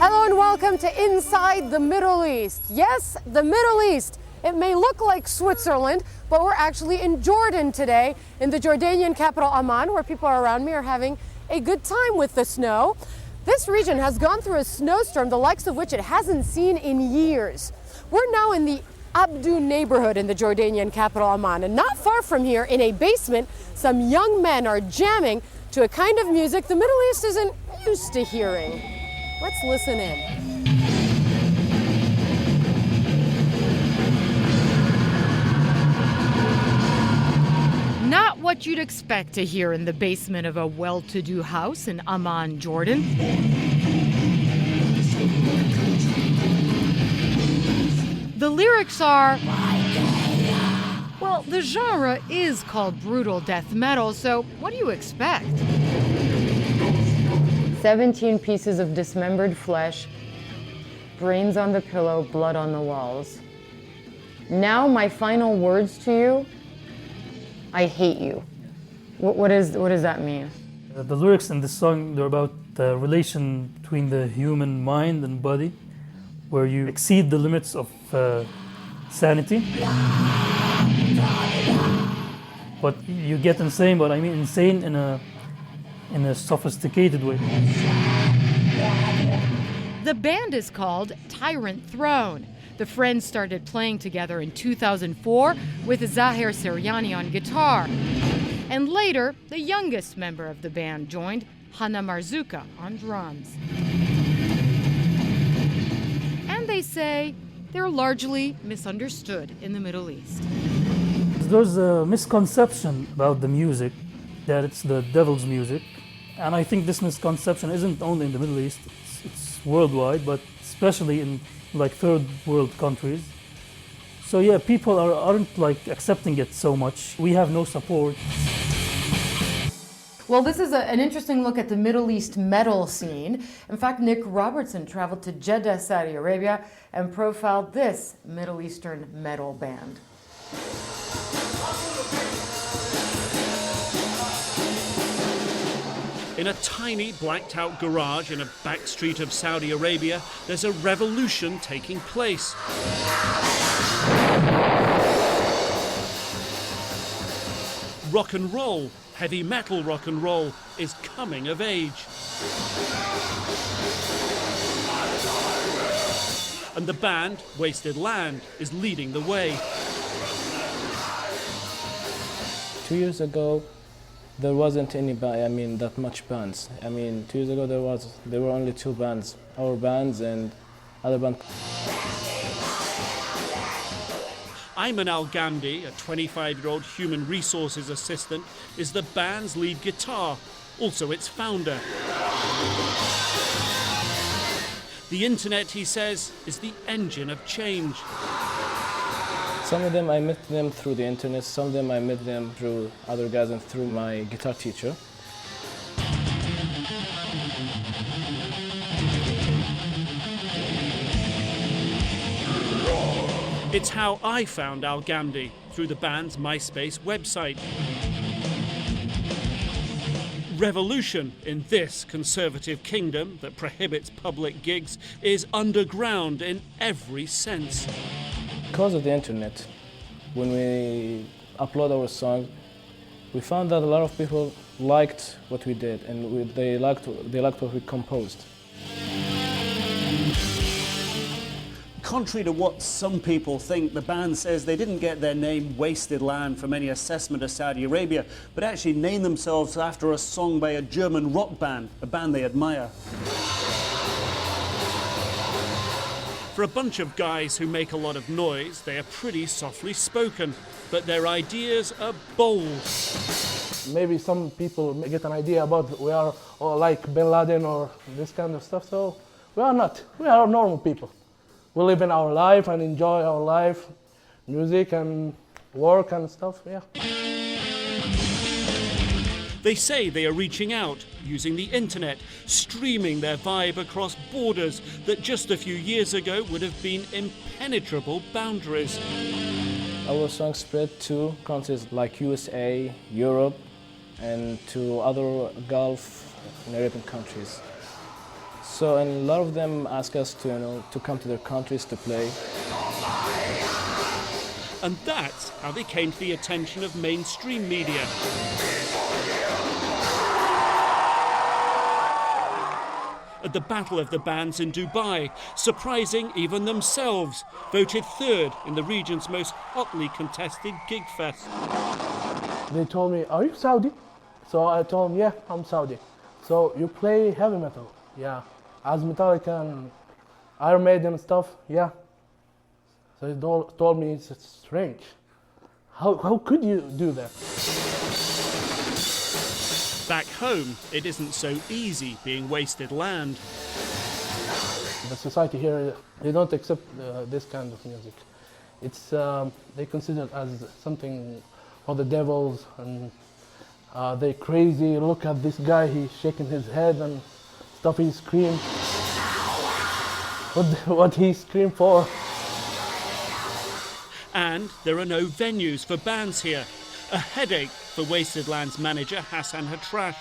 Hello and welcome to Inside the Middle East. Yes, the Middle East. It may look like Switzerland, but we're actually in Jordan today, in the Jordanian capital Amman, where people around me are having a good time with the snow. This region has gone through a snowstorm, the likes of which it hasn't seen in years. We're now in the Abdu neighborhood in the Jordanian capital Amman, and not far from here, in a basement, some young men are jamming to a kind of music the Middle East isn't used to hearing. Let's listen in. Not what you'd expect to hear in the basement of a well-to-do house in Amman, Jordan. The lyrics are, well, the genre is called brutal death metal, so what do you expect? 17 pieces of dismembered flesh, brains on the pillow, blood on the walls. Now my final words to you, I hate you. What does that mean? The lyrics in this song, they're about the relation between the human mind and body, where you exceed the limits of sanity. But you get insane, but I mean insane in a sophisticated way. The band is called Tyrant Throne. The friends started playing together in 2004 with Zahir Syriani on guitar. And later, the youngest member of the band joined, Hana Marzuka, on drums. And they say they're largely misunderstood in the Middle East. There's a misconception about the music, that it's the devil's music. And I think this misconception isn't only in the Middle East, it's worldwide, but especially in like third world countries. So yeah, people aren't like accepting it so much. We have no support. Well, this is an interesting look at the Middle East metal scene. In fact, Nick Robertson traveled to Jeddah, Saudi Arabia, and profiled this Middle Eastern metal band. In a tiny blacked-out garage in a back street of Saudi Arabia, there's a revolution taking place. Rock and roll, heavy metal rock and roll, is coming of age. And the band, Wasted Land, is leading the way. 2 years ago, there wasn't that much bands. 2 years ago there were only two bands, our bands and other bands. Ayman Al-Ghamdi, a 25-year-old human resources assistant, is the band's lead guitar, also its founder. The internet, he says, is the engine of change. Some of them I met them through the internet, some of them I met them through other guys and through my guitar teacher. It's how I found Al-Ghamdi, through the band's Myspace website. Revolution in this conservative kingdom that prohibits public gigs is underground in every sense. Because of the internet, when we upload our song, we found that a lot of people liked what we did and they liked what we composed. Contrary to what some people think, the band says they didn't get their name Wasted Land from any assessment of Saudi Arabia, but actually named themselves after a song by a German rock band, a band they admire. For a bunch of guys who make a lot of noise, they are pretty softly spoken, but their ideas are bold. Maybe some people may get an idea about we are all like Bin Laden or this kind of stuff, so we are not. We are normal people. We live in our life and enjoy our life, music and work and stuff, yeah. They say they are reaching out, using the internet, streaming their vibe across borders that just a few years ago would have been impenetrable boundaries. Our song spread to countries like USA, Europe, and to other Gulf and Arabian countries. So, and a lot of them ask us to, to come to their countries to play. And that's how they came to the attention of mainstream media. At the Battle of the Bands in Dubai, surprising even themselves, voted third in the region's most hotly contested gig fest. They told me, "Are you Saudi?" So I told them, "Yeah, I'm Saudi." "So you play heavy metal?" "Yeah." "As Metallica and Iron Maiden and stuff?" "Yeah." So he told me, "It's strange. How could you do that?" Back home, it isn't so easy being wasted land. The society here, they don't accept this kind of music. It's they consider it as something for the devils, and they crazy. Look at this guy, he's shaking his head and stuff. He screams. What he screamed for? And there are no venues for bands here. A headache for Wasted Land's manager Hassan Hatrash.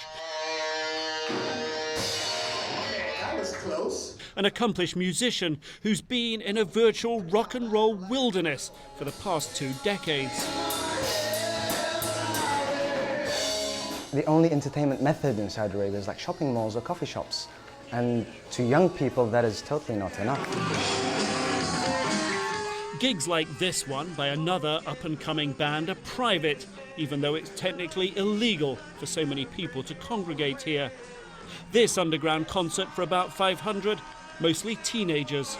That was close. An accomplished musician who's been in a virtual rock and roll wilderness for the past 2 decades. The only entertainment method in Saudi Arabia is like shopping malls or coffee shops. And to young people, that is totally not enough. Gigs like this one by another up-and-coming band are private, even though it's technically illegal for so many people to congregate here. This underground concert for about 500, mostly teenagers.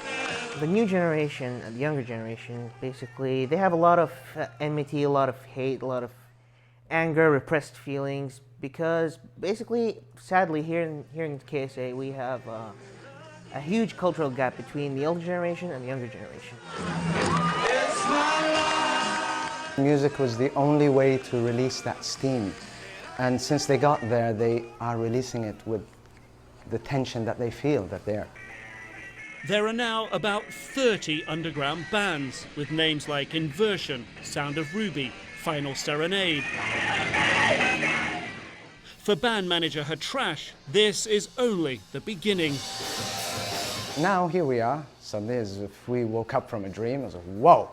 The new generation, the younger generation, basically, they have a lot of enmity, a lot of hate, a lot of anger, repressed feelings, because basically, sadly, here in KSA, we have a huge cultural gap between the older generation and the younger generation. Music was the only way to release that steam. And since they got there, they are releasing it with the tension that they feel that they're. There are now about 30 underground bands with names like Inversion, Sound of Ruby, Final Serenade. For band manager Hatrash, this is only the beginning. Now here we are. Suddenly, as if we woke up from a dream. I was like, whoa,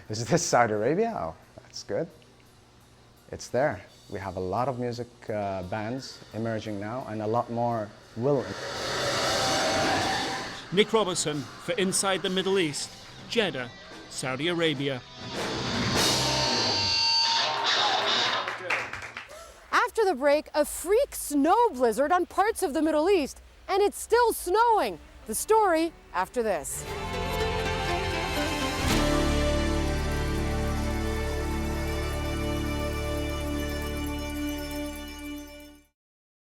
is this Saudi Arabia? Oh, that's good. It's there. We have a lot of music bands emerging now, and a lot more will. Nick Robertson for Inside the Middle East, Jeddah, Saudi Arabia. After the break, a freak snow blizzard on parts of the Middle East, and it's still snowing. The story after this.